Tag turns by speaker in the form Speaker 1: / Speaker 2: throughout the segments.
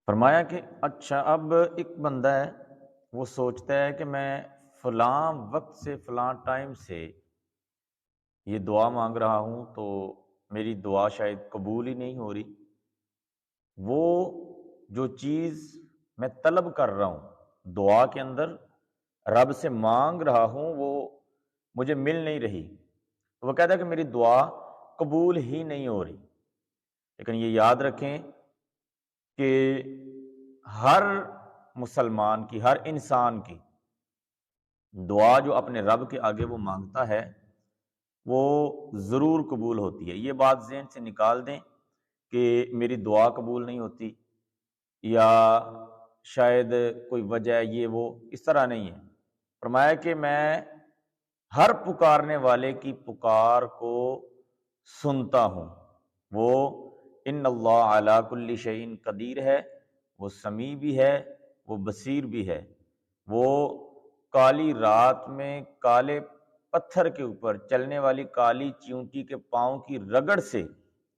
Speaker 1: فرمایا کہ اچھا اب ایک بندہ ہے، وہ سوچتا ہے کہ میں فلاں وقت سے فلاں ٹائم سے یہ دعا مانگ رہا ہوں تو میری دعا شاید قبول ہی نہیں ہو رہی۔ وہ جو چیز میں طلب کر رہا ہوں دعا کے اندر، رب سے مانگ رہا ہوں، وہ مجھے مل نہیں رہی، تو وہ کہتا ہے کہ میری دعا قبول ہی نہیں ہو رہی۔ لیکن یہ یاد رکھیں کہ ہر مسلمان کی، ہر انسان کی دعا جو اپنے رب کے آگے وہ مانگتا ہے وہ ضرور قبول ہوتی ہے۔ یہ بات ذہن سے نکال دیں کہ میری دعا قبول نہیں ہوتی یا شاید کوئی وجہ ہے، یہ وہ اس طرح نہیں ہے۔ فرمایا کہ میں ہر پکارنے والے کی پکار کو سنتا ہوں۔ وہ ان اللہ علی کل شیء قدیر ہے، وہ سمیع بھی ہے، وہ بصیر بھی ہے۔ وہ کالی رات میں کالے پتھر کے اوپر چلنے والی کالی چیونٹی کے پاؤں کی رگڑ سے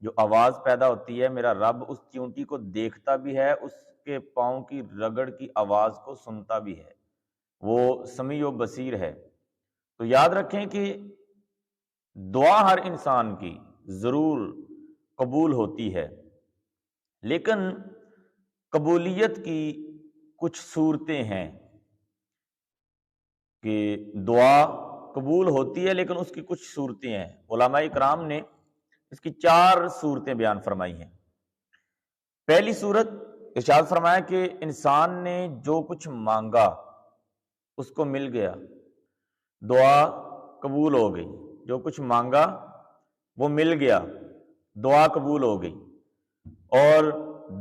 Speaker 1: جو آواز پیدا ہوتی ہے، میرا رب اس چیونٹی کو دیکھتا بھی ہے، اس کے پاؤں کی رگڑ کی آواز کو سنتا بھی ہے۔ وہ سمیع و بصیر ہے۔ تو یاد رکھیں کہ دعا ہر انسان کی ضرور قبول ہوتی ہے، لیکن قبولیت کی کچھ صورتیں ہیں کہ دعا قبول ہوتی ہے لیکن اس کی کچھ صورتیں ہیں۔ علماء اکرام نے اس کی 4 صورتیں بیان فرمائی ہیں۔ پہلی صورت ارشاد فرمایا کہ انسان نے جو کچھ مانگا اس کو مل گیا، دعا قبول ہو گئی۔ جو کچھ مانگا وہ مل گیا، دعا قبول ہو گئی۔ اور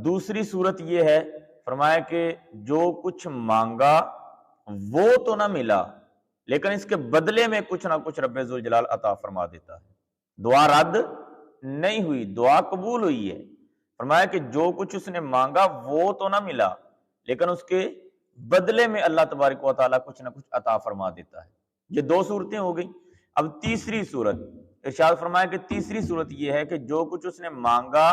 Speaker 1: دوسری صورت یہ ہے، فرمایا کہ جو کچھ مانگا وہ تو نہ ملا لیکن اس کے بدلے میں کچھ نہ کچھ رب ذوالجلال عطا فرما دیتا ہے۔ دعا رد نہیں ہوئی، دعا قبول ہوئی ہے۔ فرمایا کہ جو کچھ اس نے مانگا وہ تو نہ ملا لیکن اس کے بدلے میں اللہ تبارک و تعالیٰ کچھ نہ کچھ عطا فرما دیتا ہے۔ یہ 2 صورتیں ہو گئی۔ اب تیسری صورت ارشاد فرمایا کہ تیسری صورت یہ ہے کہ جو کچھ اس نے مانگا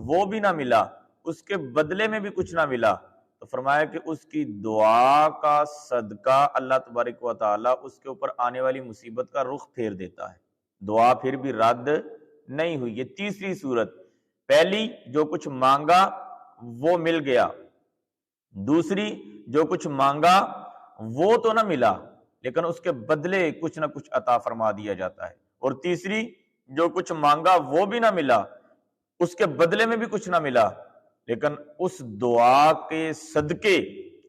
Speaker 1: وہ بھی نہ ملا، اس کے بدلے میں بھی کچھ نہ ملا، تو فرمایا کہ اس کی دعا کا صدقہ اللہ تبارک و تعالیٰ اس کے اوپر آنے والی مصیبت کا رخ پھیر دیتا ہے، دعا پھر بھی رد نہیں ہوئی۔ یہ تیسری صورت۔ پہلی جو کچھ مانگا وہ مل گیا، دوسری جو کچھ مانگا وہ تو نہ ملا لیکن اس کے بدلے کچھ نہ کچھ عطا فرما دیا جاتا ہے، اور تیسری جو کچھ مانگا وہ بھی نہ ملا، اس کے بدلے میں بھی کچھ نہ ملا لیکن اس دعا کے صدقے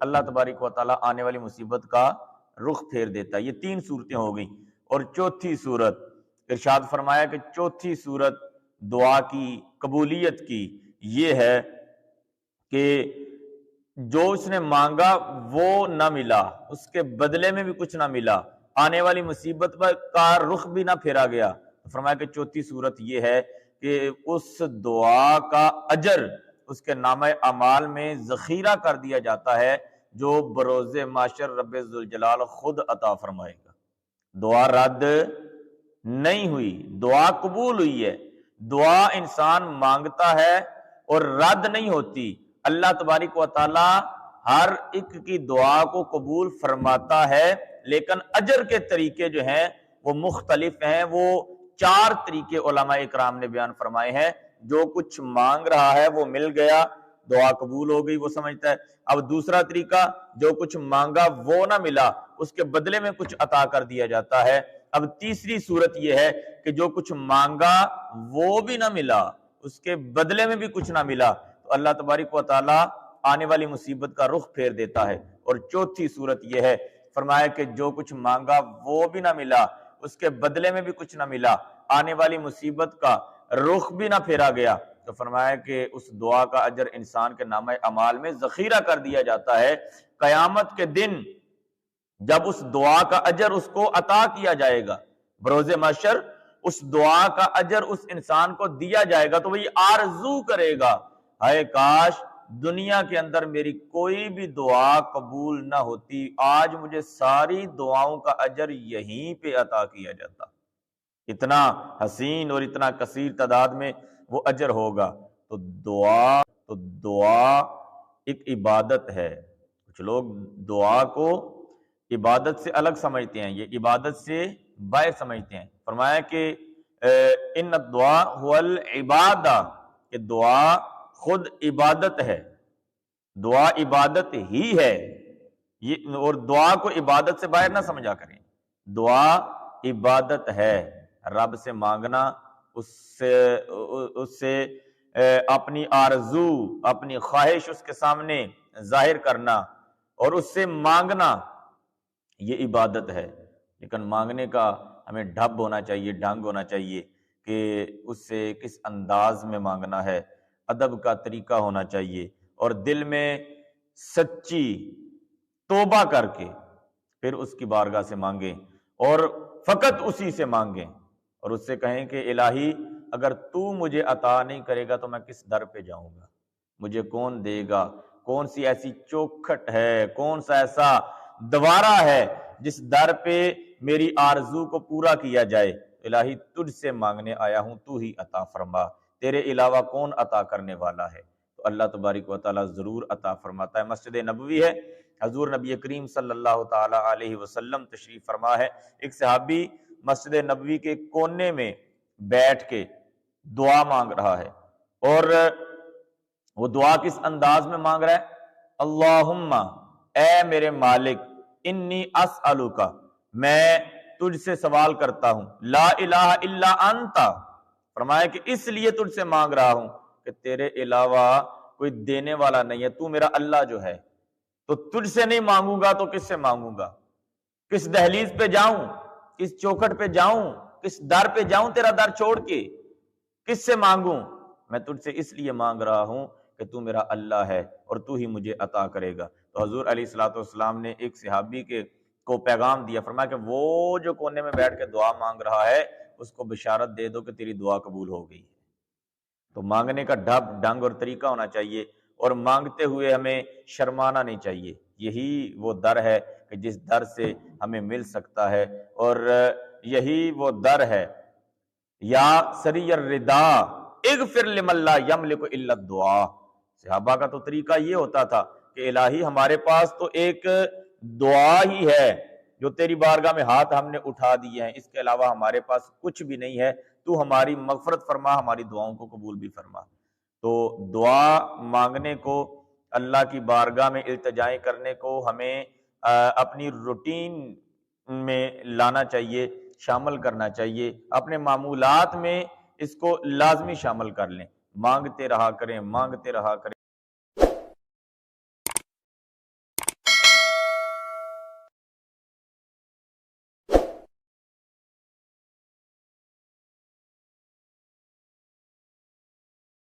Speaker 1: اللہ تبارک و تعالیٰ آنے والی مصیبت کا رخ پھیر دیتا ہے۔ یہ 3 صورتیں ہو گئیں۔ اور چوتھی صورت ارشاد فرمایا کہ چوتھی صورت دعا کی قبولیت کی یہ ہے کہ جو اس نے مانگا وہ نہ ملا، اس کے بدلے میں بھی کچھ نہ ملا، آنے والی مصیبت پر کا رخ بھی نہ پھیرا گیا۔ فرمایا کہ چوتھی صورت یہ ہے کہ اس دعا کا اجر اس کے نامہ اعمال میں ذخیرہ کر دیا جاتا ہے جو بروز محشر رب ذوالجلال خود عطا فرمائے گا۔ دعا رد نہیں ہوئی، دعا قبول ہوئی ہے۔ دعا انسان مانگتا ہے اور رد نہیں ہوتی۔ اللہ تبارک و تعالی ہر ایک کی دعا کو قبول فرماتا ہے، لیکن اجر کے طریقے جو ہیں وہ مختلف ہیں۔ وہ 4 طریقے علماء اکرام نے بیان فرمائے ہیں۔ جو کچھ مانگ رہا ہے وہ مل گیا، دعا قبول ہو گئی، وہ سمجھتا ہے۔ اب دوسرا طریقہ، جو کچھ مانگا وہ نہ ملا، اس کے بدلے میں کچھ عطا کر دیا جاتا ہے۔ اب تیسری صورت یہ ہے کہ جو کچھ مانگا وہ بھی نہ ملا، اس کے بدلے میں بھی کچھ نہ ملا، تو اللہ تبارک و تعالیٰ آنے والی مصیبت کا رخ پھیر دیتا ہے۔ اور چوتھی صورت یہ ہے، فرمایا کہ جو کچھ مانگا وہ بھی نہ ملا، اس کے بدلے میں بھی کچھ نہ ملا، آنے والی مصیبت کا رخ بھی نہ پھیرا گیا، تو فرمایا کہ اس دعا کا اجر انسان کے نامہ اعمال میں ذخیرہ کر دیا جاتا ہے۔ قیامت کے دن جب اس دعا کا اجر اس کو عطا کیا جائے گا، بروز محشر اس دعا کا اجر اس انسان کو دیا جائے گا، تو وہ یہ آرزو کرے گا، ہائے کاش دنیا کے اندر میری کوئی بھی دعا قبول نہ ہوتی، آج مجھے ساری دعاؤں کا اجر یہیں پہ عطا کیا جاتا۔ اتنا حسین اور اتنا کثیر تعداد میں وہ اجر ہوگا۔ تو دعا ایک عبادت ہے۔ کچھ لوگ دعا کو عبادت سے الگ سمجھتے ہیں، یہ عبادت سے باہر سمجھتے ہیں۔ فرمایا کہ ان الدعاء هو العبادہ، کہ دعا خود عبادت ہے، دعا عبادت ہی ہے یہ، اور دعا کو عبادت سے باہر نہ سمجھا کریں۔ دعا عبادت ہے، رب سے مانگنا، اس سے اپنی آرزو، اپنی خواہش اس کے سامنے ظاہر کرنا اور اس سے مانگنا، یہ عبادت ہے۔ لیکن مانگنے کا ہمیں ڈھب ہونا چاہیے، ڈھنگ ہونا چاہیے کہ اس سے کس انداز میں مانگنا ہے، ادب کا طریقہ ہونا چاہیے، اور دل میں سچی توبہ کر کے پھر اس کی بارگاہ سے مانگیں، اور فقط اسی سے مانگیں، اور اس سے کہیں کہ الہی اگر تو مجھے عطا نہیں کرے گا تو میں کس در پہ جاؤں گا، مجھے کون دے گا، کون سی ایسی چوکھٹ ہے، کون سا ایسا دوارہ ہے جس در پہ میری آرزو کو پورا کیا جائے۔ الہی تجھ سے مانگنے آیا ہوں، تو ہی عطا فرما، تیرے علاوہ کون عطا کرنے والا ہے؟ تو اللہ تبارک و تعالیٰ ضرور عطا فرماتا ہے۔ مسجد نبوی ہے، حضور نبی کریم صلی اللہ تعالی علیہ وسلم تشریف فرما ہے۔ ایک صحابی مسجد نبوی کے کونے میں بیٹھ کے دعا مانگ رہا ہے، اور وہ دعا کس انداز میں مانگ رہا ہے؟ اللہم، اے میرے مالک، انی اسألک، میں تجھ سے سوال کرتا ہوں، لا الہ الا انت، فرمایا کہ اس لیے تجھ سے مانگ رہا ہوں کہ تیرے علاوہ کوئی دینے والا نہیں ہے، تو میرا اللہ جو ہے، تو تجھ سے نہیں مانگوں گا تو کس سے مانگوں گا؟ کس دہلیز پہ جاؤں، کس چوکھٹ پہ جاؤں، کس در پہ جاؤں تیرا در چھوڑ کے، کس سے مانگوں؟ میں تجھ سے اس لیے مانگ رہا ہوں کہ تو میرا اللہ ہے اور تو ہی مجھے عطا کرے گا۔ تو حضور علیہ الصلوۃ والسلام نے ایک صحابی کو پیغام دیا، فرمایا کہ وہ جو کونے میں بیٹھ کے دعا مانگ رہا ہے اس کو بشارت دے دو کہ تیری دعا قبول ہو گئی ہے۔ تو مانگنے کا ڈھب، ڈھنگ اور طریقہ ہونا چاہیے، اور مانگتے ہوئے ہمیں شرمانا نہیں چاہیے۔ یہی وہ در ہے کہ جس در سے ہمیں مل سکتا ہے، اور یہی وہ در ہے، یا سری الردا اغفر لمن لا یملک الا الدعاء۔ صحابہ کا تو طریقہ یہ ہوتا تھا کہ الہی ہمارے پاس تو ایک دعا ہی ہے جو تیری بارگاہ میں ہاتھ ہم نے اٹھا دیے ہیں، اس کے علاوہ ہمارے پاس کچھ بھی نہیں ہے، تو ہماری مغفرت فرما، ہماری دعاؤں کو قبول بھی فرما۔ تو دعا مانگنے کو، اللہ کی بارگاہ میں التجائیں کرنے کو ہمیں اپنی روٹین میں لانا چاہیے، شامل کرنا چاہیے، اپنے معمولات میں اس کو لازمی شامل کر لیں، مانگتے رہا کریں، مانگتے رہا کریں۔